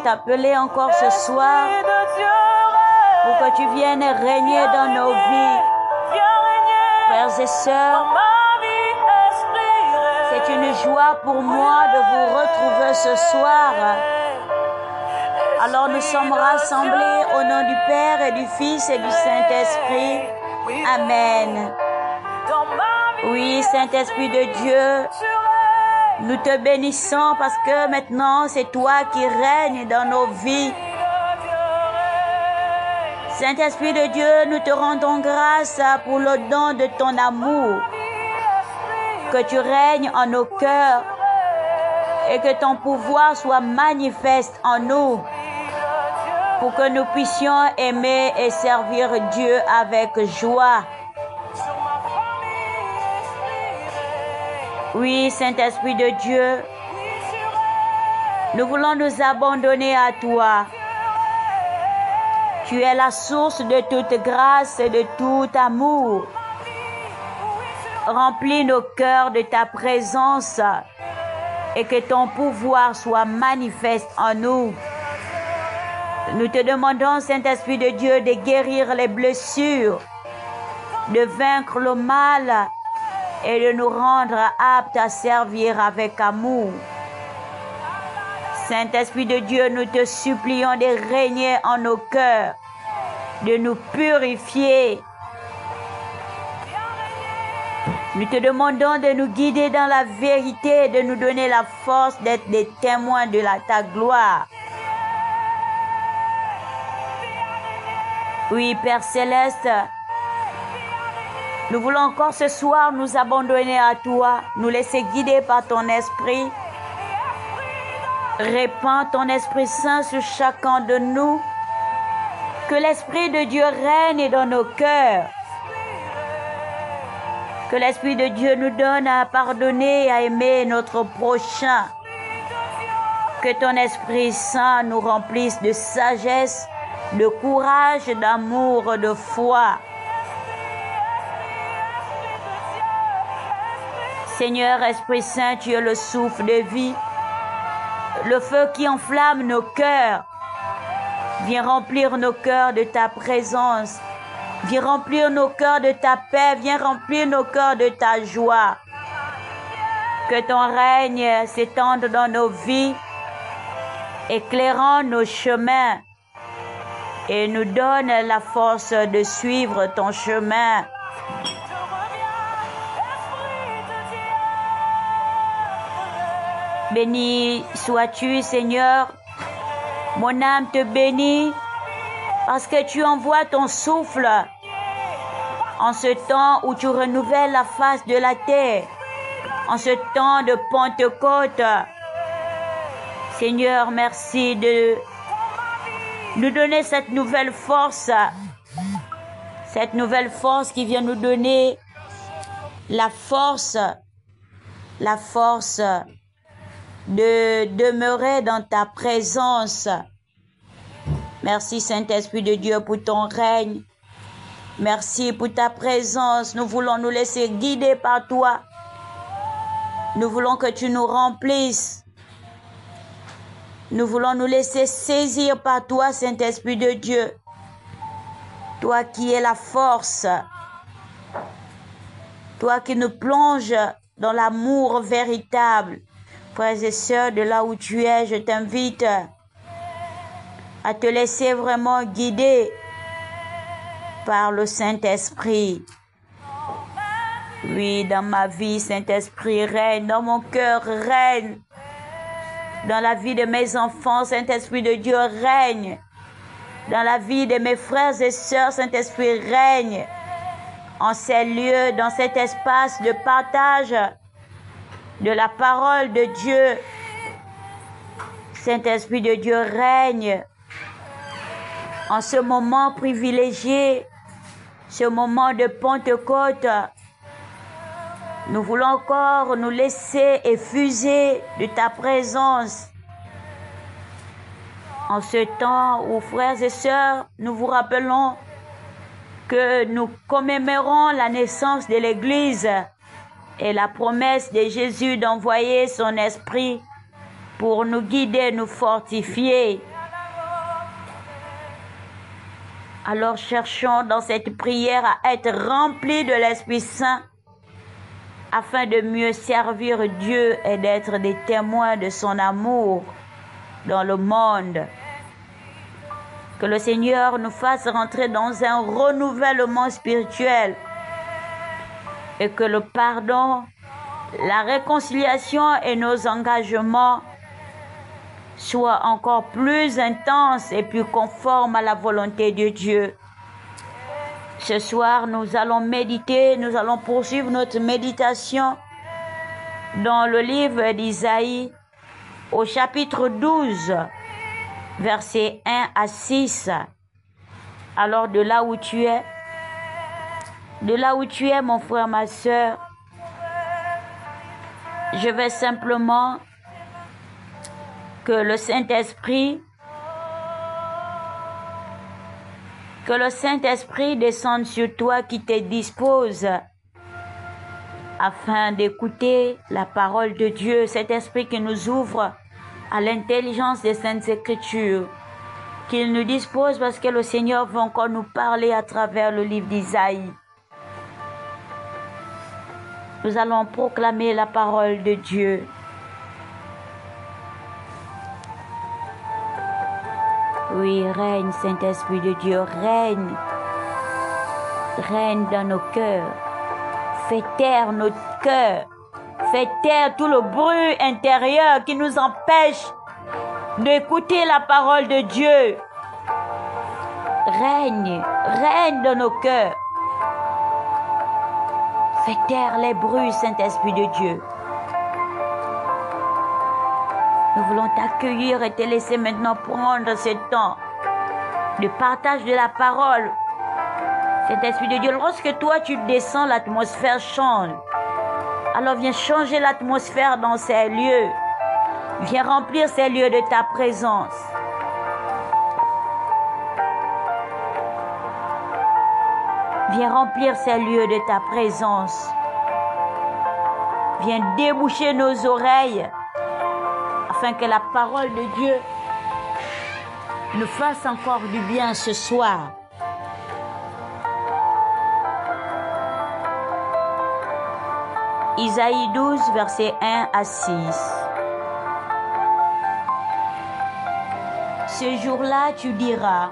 t'appeler encore ce soir pour que tu viennes régner dans nos vies. Frères et sœurs, c'est une joie pour moi de vous retrouver ce soir. Alors nous sommes rassemblés au nom du Père et du Fils et du Saint-Esprit. Amen. Oui, Saint-Esprit de Dieu, nous te bénissons parce que maintenant c'est toi qui règnes dans nos vies. Saint-Esprit de Dieu, nous te rendons grâce pour le don de ton amour. Que tu règnes en nos cœurs et que ton pouvoir soit manifeste en nous pour que nous puissions aimer et servir Dieu avec joie. Oui, Saint-Esprit de Dieu, nous voulons nous abandonner à toi. Tu es la source de toute grâce et de tout amour. Remplis nos cœurs de ta présence et que ton pouvoir soit manifeste en nous. Nous te demandons, Saint-Esprit de Dieu, de guérir les blessures, de vaincre le mal et de nous rendre aptes à servir avec amour. Saint-Esprit de Dieu, nous te supplions de régner en nos cœurs, de nous purifier. Nous te demandons de nous guider dans la vérité, de nous donner la force d'être des témoins de ta gloire. Oui, Père Céleste, nous voulons encore ce soir nous abandonner à toi, nous laisser guider par ton esprit. Répands ton Esprit Saint sur chacun de nous. Que l'Esprit de Dieu règne dans nos cœurs. Que l'Esprit de Dieu nous donne à pardonner et à aimer notre prochain. Que ton Esprit Saint nous remplisse de sagesse, de courage, d'amour, de foi. Seigneur Esprit Saint, tu es le souffle de vie, le feu qui enflamme nos cœurs. Viens remplir nos cœurs de ta présence. Viens remplir nos cœurs de ta paix. Viens remplir nos cœurs de ta joie. Que ton règne s'étende dans nos vies, éclairant nos chemins et nous donne la force de suivre ton chemin. Béni sois-tu, Seigneur. Mon âme te bénit parce que tu envoies ton souffle en ce temps où tu renouvelles la face de la terre, en ce temps de Pentecôte. Seigneur, merci de nous donner cette nouvelle force qui vient nous donner la force de demeurer dans ta présence. Merci Saint-Esprit de Dieu pour ton règne. Merci pour ta présence. Nous voulons nous laisser guider par toi. Nous voulons que tu nous remplisses. Nous voulons nous laisser saisir par toi, Saint-Esprit de Dieu. Toi qui es la force. Toi qui nous plonges dans l'amour véritable. Frères et sœurs, de là où tu es, je t'invite à te laisser vraiment guider par le Saint-Esprit. Oui, dans ma vie, Saint-Esprit règne, dans mon cœur règne, dans la vie de mes enfants, Saint-Esprit de Dieu règne, dans la vie de mes frères et sœurs, Saint-Esprit règne, en ces lieux, dans cet espace de partage de la parole de Dieu. Saint-Esprit de Dieu règne en ce moment privilégié, ce moment de Pentecôte. Nous voulons encore nous laisser effuser de ta présence. En ce temps où, frères et sœurs, nous vous rappelons que nous commémorons la naissance de l'Église et la promesse de Jésus d'envoyer son Esprit pour nous guider, nous fortifier. Alors cherchons dans cette prière à être remplis de l'Esprit Saint afin de mieux servir Dieu et d'être des témoins de son amour dans le monde. Que le Seigneur nous fasse rentrer dans un renouvellement spirituel et que le pardon, la réconciliation et nos engagements soient encore plus intenses et plus conformes à la volonté de Dieu. Ce soir, nous allons méditer, nous allons poursuivre notre méditation dans le livre d'Isaïe au chapitre 12, versets 1 à 6. Alors de là où tu es, mon frère, ma sœur, je vais simplement que le Saint-Esprit descende sur toi, qui te dispose afin d'écouter la parole de Dieu. Cet esprit qui nous ouvre à l'intelligence des Saintes Écritures, qu'il nous dispose parce que le Seigneur veut encore nous parler à travers le livre d'Isaïe. Nous allons proclamer la parole de Dieu. Oui, règne, Saint-Esprit de Dieu, règne. Règne dans nos cœurs. Fais taire nos cœurs. Fais taire tout le bruit intérieur qui nous empêche d'écouter la parole de Dieu. Règne, règne dans nos cœurs. Fais taire les bruits, Saint-Esprit de Dieu. Nous voulons t'accueillir et te laisser maintenant prendre ce temps de partage de la parole. Saint-Esprit de Dieu, lorsque toi tu descends, l'atmosphère change. Alors viens changer l'atmosphère dans ces lieux. Viens remplir ces lieux de ta présence. Viens remplir ces lieux de ta présence. Viens déboucher nos oreilles afin que la parole de Dieu nous fasse encore du bien ce soir. Isaïe 12, versets 1 à 6. Ce jour-là, tu diras: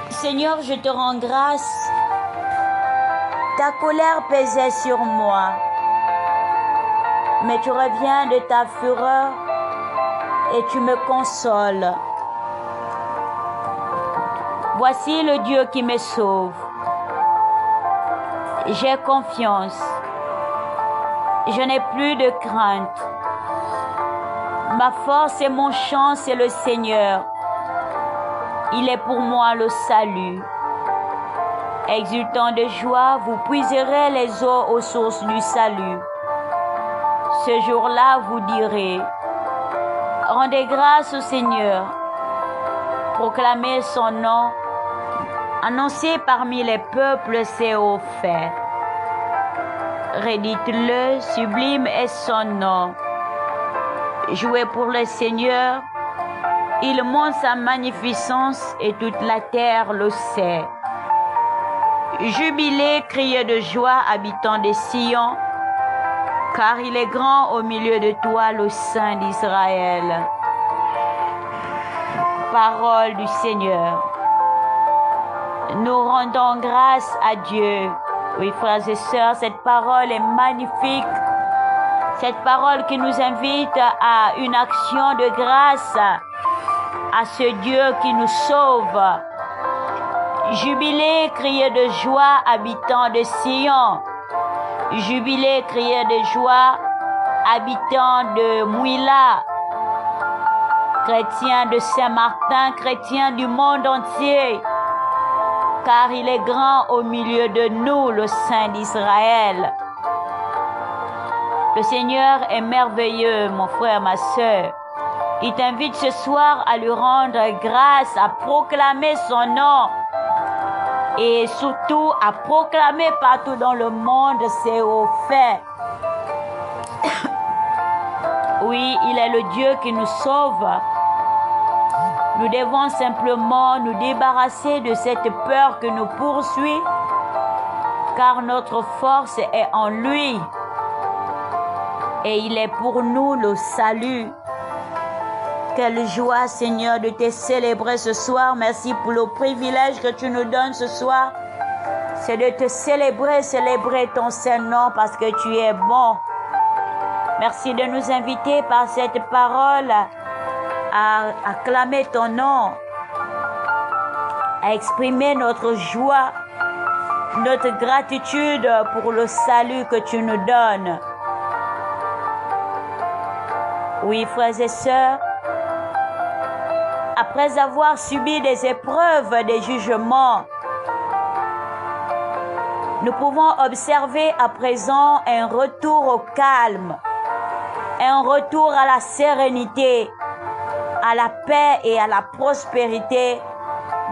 Seigneur, je te rends grâce. Ta colère pesait sur moi, mais tu reviens de ta fureur et tu me consoles. Voici le Dieu qui me sauve. J'ai confiance. Je n'ai plus de crainte. Ma force et mon chant, c'est le Seigneur. Il est pour moi le salut. Exultant de joie, vous puiserez les eaux aux sources du salut. Ce jour-là, vous direz: rendez grâce au Seigneur, proclamez son nom, annoncez parmi les peuples ses hauts faits. Redites-le, sublime est son nom. Jouez pour le Seigneur, il montre sa magnificence et toute la terre le sait. Jubilez, criez de joie, habitants de Sion, car il est grand au milieu de toi, le Saint d'Israël. Parole du Seigneur. Nous rendons grâce à Dieu. Oui, frères et sœurs, cette parole est magnifique. Cette parole qui nous invite à une action de grâce à ce Dieu qui nous sauve. Jubilez, criez de joie, habitants de Sion. Jubilez, criez de joie, habitants de Mouila. Chrétiens de Saint-Martin, chrétiens du monde entier. Car il est grand au milieu de nous, le Saint d'Israël. Le Seigneur est merveilleux, mon frère, ma sœur. Il t'invite ce soir à lui rendre grâce, à proclamer son nom et surtout à proclamer partout dans le monde ses hauts faits. Oui, il est le Dieu qui nous sauve. Nous devons simplement nous débarrasser de cette peur qui nous poursuit, car notre force est en lui. Et il est pour nous le salut. Quelle joie, Seigneur, de te célébrer ce soir. Merci pour le privilège que tu nous donnes ce soir. C'est de te célébrer ton Saint-Nom parce que tu es bon. Merci de nous inviter par cette parole à acclamer ton nom, à exprimer notre joie, notre gratitude pour le salut que tu nous donnes. Oui, frères et sœurs, après avoir subi des épreuves, des jugements, nous pouvons observer à présent un retour au calme, un retour à la sérénité, à la paix et à la prospérité,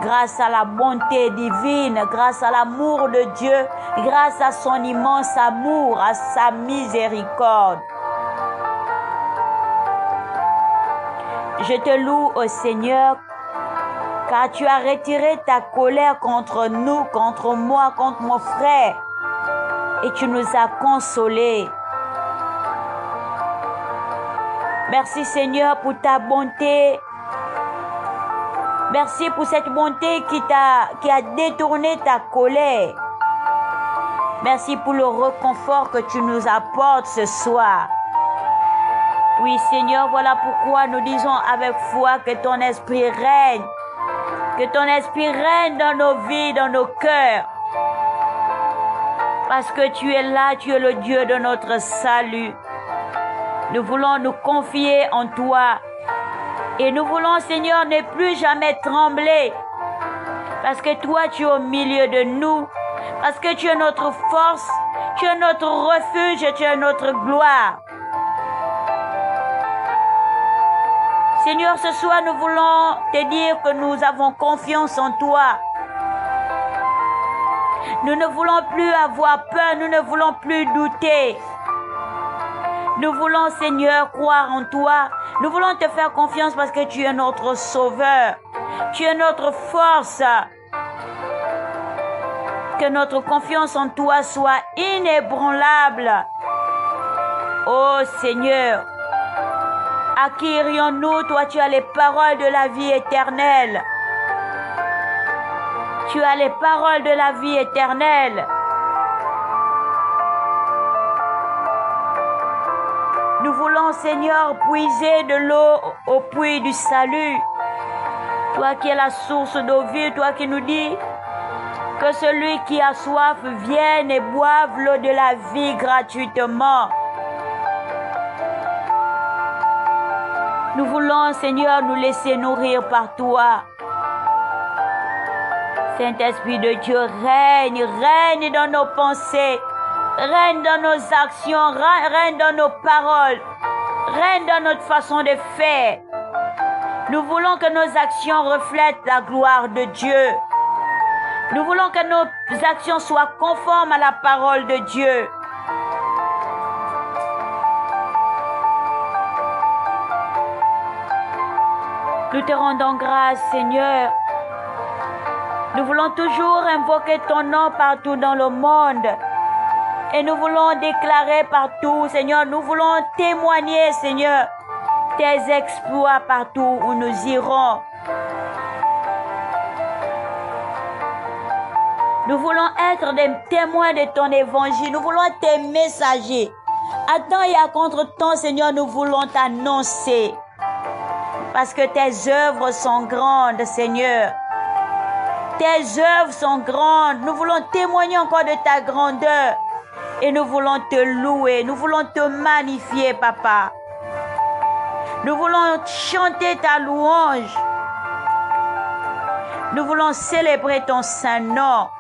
grâce à la bonté divine, grâce à l'amour de Dieu, grâce à son immense amour, à sa miséricorde. Je te loue, ô Seigneur, car tu as retiré ta colère contre nous, contre moi, contre mon frère, et tu nous as consolés. Merci Seigneur pour ta bonté. Merci pour cette bonté qui a détourné ta colère. Merci pour le réconfort que tu nous apportes ce soir. Oui Seigneur, voilà pourquoi nous disons avec foi que ton esprit règne. Que ton esprit règne dans nos vies, dans nos cœurs. Parce que tu es là, tu es le Dieu de notre salut. Nous voulons nous confier en toi. Et nous voulons, Seigneur, ne plus jamais trembler. Parce que toi, tu es au milieu de nous. Parce que tu es notre force. Tu es notre refuge. Tu es notre gloire. Seigneur, ce soir, nous voulons te dire que nous avons confiance en toi. Nous ne voulons plus avoir peur. Nous ne voulons plus douter. Nous voulons, Seigneur, croire en toi. Nous voulons te faire confiance parce que tu es notre sauveur. Tu es notre force. Que notre confiance en toi soit inébranlable. Oh Seigneur, à qui irions-nous? Toi, tu as les paroles de la vie éternelle. Tu as les paroles de la vie éternelle. Nous voulons, Seigneur, puiser de l'eau au puits du salut. Toi qui es la source d'eau vive, toi qui nous dis que celui qui a soif vienne et boive l'eau de la vie gratuitement. Nous voulons, Seigneur, nous laisser nourrir par toi. Saint-Esprit de Dieu, règne dans nos pensées. Règne dans nos actions, règne dans nos paroles, règne dans notre façon de faire. Nous voulons que nos actions reflètent la gloire de Dieu. Nous voulons que nos actions soient conformes à la parole de Dieu. Nous te rendons grâce, Seigneur. Nous voulons toujours invoquer ton nom partout dans le monde. Et nous voulons déclarer partout, Seigneur, nous voulons témoigner, Seigneur, tes exploits partout où nous irons. Nous voulons être des témoins de ton évangile. Nous voulons être tes messagers. À temps et à contre-temps, Seigneur, nous voulons t'annoncer. Parce que tes œuvres sont grandes, Seigneur. Tes œuvres sont grandes. Nous voulons témoigner encore de ta grandeur. Et nous voulons te louer, nous voulons te magnifier, Papa. Nous voulons chanter ta louange. Nous voulons célébrer ton Saint-Nom.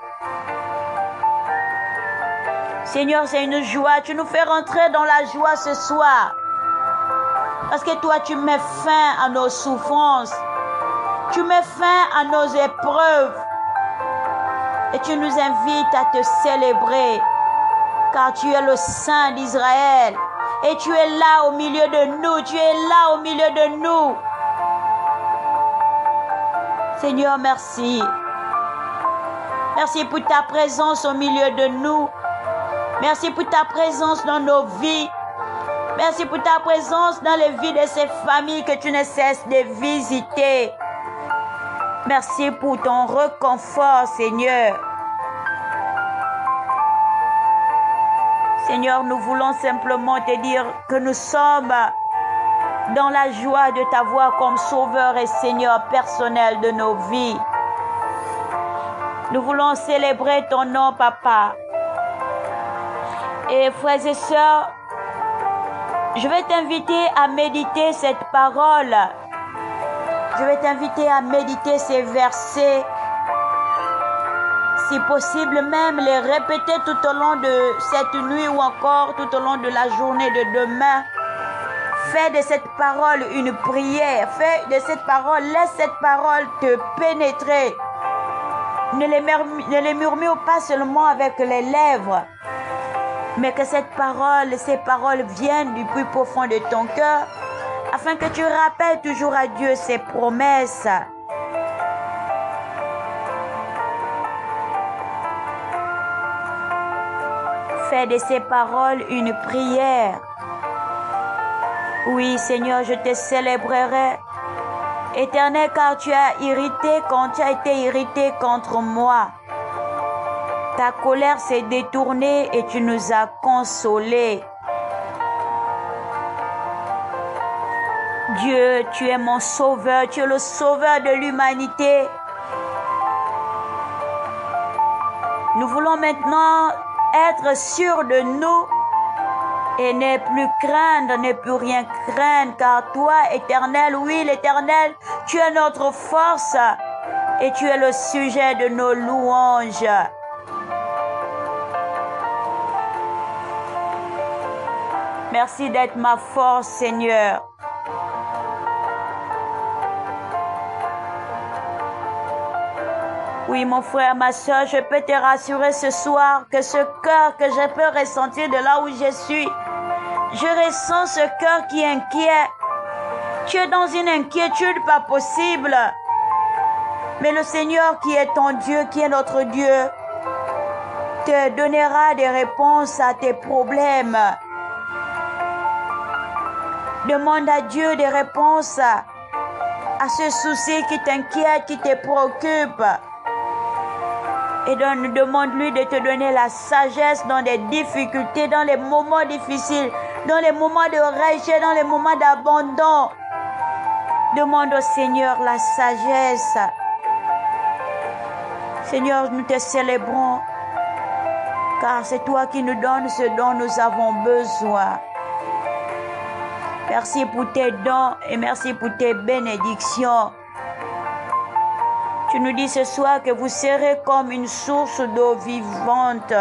Seigneur, c'est une joie. Tu nous fais rentrer dans la joie ce soir. Parce que toi, tu mets fin à nos souffrances. Tu mets fin à nos épreuves. Et tu nous invites à te célébrer. Car tu es le Saint d'Israël. Et tu es là au milieu de nous. Tu es là au milieu de nous. Seigneur, merci. Merci pour ta présence au milieu de nous. Merci pour ta présence dans nos vies. Merci pour ta présence dans les vies de ces familles que tu ne cesses de visiter. Merci pour ton réconfort, Seigneur. Seigneur, nous voulons simplement te dire que nous sommes dans la joie de t'avoir comme Sauveur et Seigneur personnel de nos vies. Nous voulons célébrer ton nom, Papa. Et frères et sœurs, je vais t'inviter à méditer cette parole. Je vais t'inviter à méditer ces versets. Si possible même, les répéter tout au long de cette nuit ou encore tout au long de la journée de demain. Fais de cette parole une prière. Fais de cette parole, laisse cette parole te pénétrer. Ne les murmure pas seulement avec les lèvres, mais que ces paroles viennent du plus profond de ton cœur, afin que tu rappelles toujours à Dieu ses promesses. Fais de ces paroles une prière. Oui, Seigneur, je te célébrerai. Éternel, car tu as été irrité contre moi. Ta colère s'est détournée et tu nous as consolés. Dieu, tu es mon sauveur, tu es le sauveur de l'humanité. Nous voulons maintenant être sûrs de nous et ne plus craindre, ne plus rien craindre, car toi, Éternel, oui, l'Éternel, tu es notre force et tu es le sujet de nos louanges. Merci d'être ma force, Seigneur. Oui, mon frère, ma soeur, je peux te rassurer ce soir que ce cœur que je peux ressentir de là où je suis, je ressens ce cœur qui est inquiet. Tu es dans une inquiétude pas possible. Mais le Seigneur qui est ton Dieu, qui est notre Dieu, te donnera des réponses à tes problèmes. Demande à Dieu des réponses à ce souci qui t'inquiète, qui te préoccupe. Et demande-lui de te donner la sagesse dans les difficultés, dans les moments difficiles, dans les moments de rejet, dans les moments d'abandon. Demande au Seigneur la sagesse. Seigneur, nous te célébrons, car c'est toi qui nous donnes ce dont nous avons besoin. Merci pour tes dons et merci pour tes bénédictions. Tu nous dis ce soir que vous serez comme une source d'eau vivante.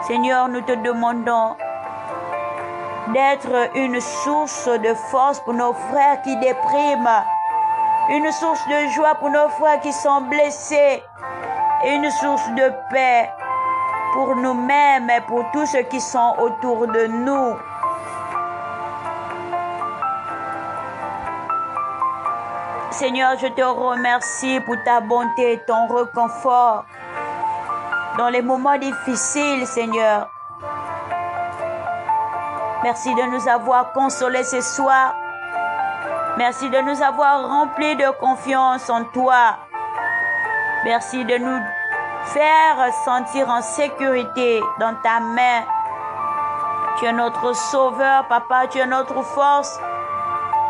Seigneur, nous te demandons d'être une source de force pour nos frères qui dépriment, une source de joie pour nos frères qui sont blessés, et une source de paix pour nous-mêmes et pour tous ceux qui sont autour de nous. Seigneur, je te remercie pour ta bonté et ton réconfort dans les moments difficiles, Seigneur. Merci de nous avoir consolés ce soir. Merci de nous avoir remplis de confiance en toi. Merci de nous faire sentir en sécurité dans ta main. Tu es notre sauveur, Papa, tu es notre force.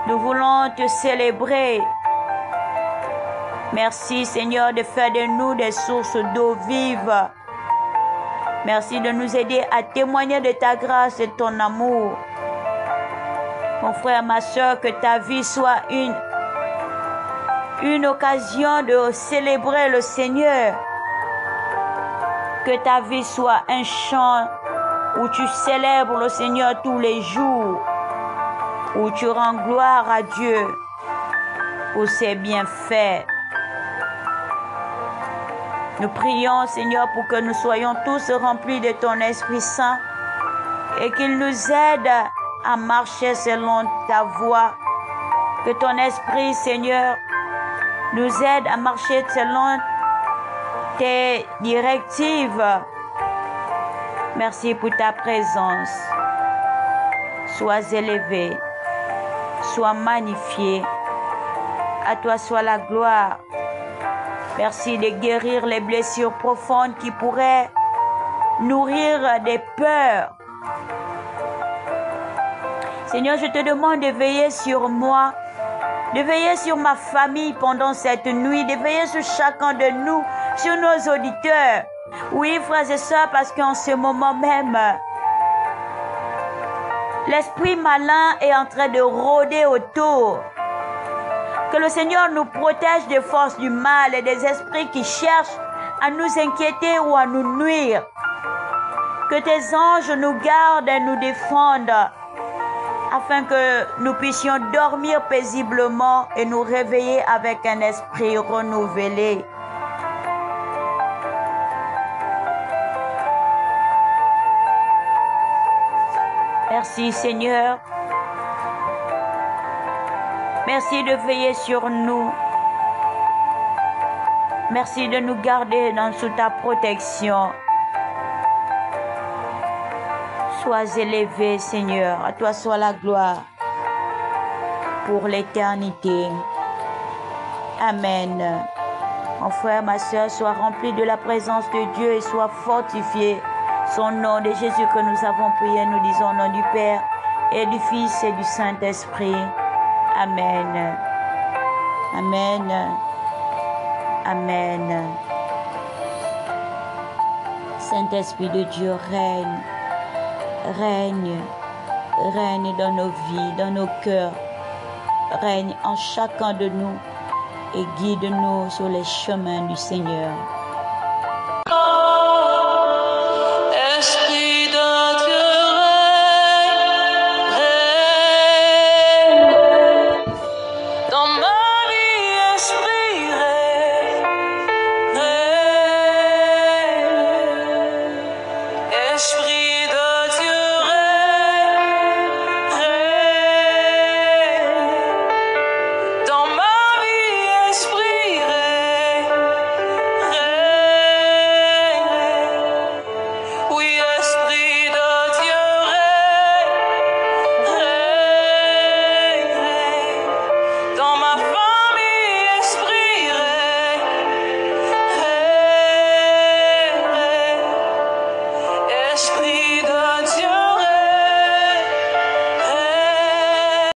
Nous voulons te célébrer. Merci, Seigneur, de faire de nous des sources d'eau vive. Merci de nous aider à témoigner de ta grâce et de ton amour. Mon frère, ma soeur, que ta vie soit une occasion de célébrer le Seigneur. Que ta vie soit un chant où tu célèbres le Seigneur tous les jours, où tu rends gloire à Dieu pour ses bienfaits. Nous prions, Seigneur, pour que nous soyons tous remplis de ton Esprit Saint et qu'il nous aide à marcher selon ta voie. Que ton esprit, Seigneur, nous aide à marcher selon tes directives. Merci pour ta présence. Sois élevé, sois magnifié. À toi soit la gloire. Merci de guérir les blessures profondes qui pourraient nourrir des peurs. Seigneur, je te demande de veiller sur moi, de veiller sur ma famille pendant cette nuit, de veiller sur chacun de nous, sur nos auditeurs. Oui, frères et sœurs, parce qu'en ce moment même, l'esprit malin est en train de rôder autour. Que le Seigneur nous protège des forces du mal et des esprits qui cherchent à nous inquiéter ou à nous nuire. Que tes anges nous gardent et nous défendent, afin que nous puissions dormir paisiblement et nous réveiller avec un esprit renouvelé. Merci Seigneur. Merci de veiller sur nous. Merci de nous garder sous ta protection. Sois élevé, Seigneur. À toi soit la gloire pour l'éternité. Amen. Mon frère, ma soeur, sois rempli de la présence de Dieu et sois fortifié. Son nom de Jésus que nous avons prié, nous disons au nom du Père et du Fils et du Saint-Esprit. Amen. Amen. Amen. Saint-Esprit de Dieu, règne. Règne. Règne dans nos vies, dans nos cœurs. Règne en chacun de nous et guide-nous sur les chemins du Seigneur.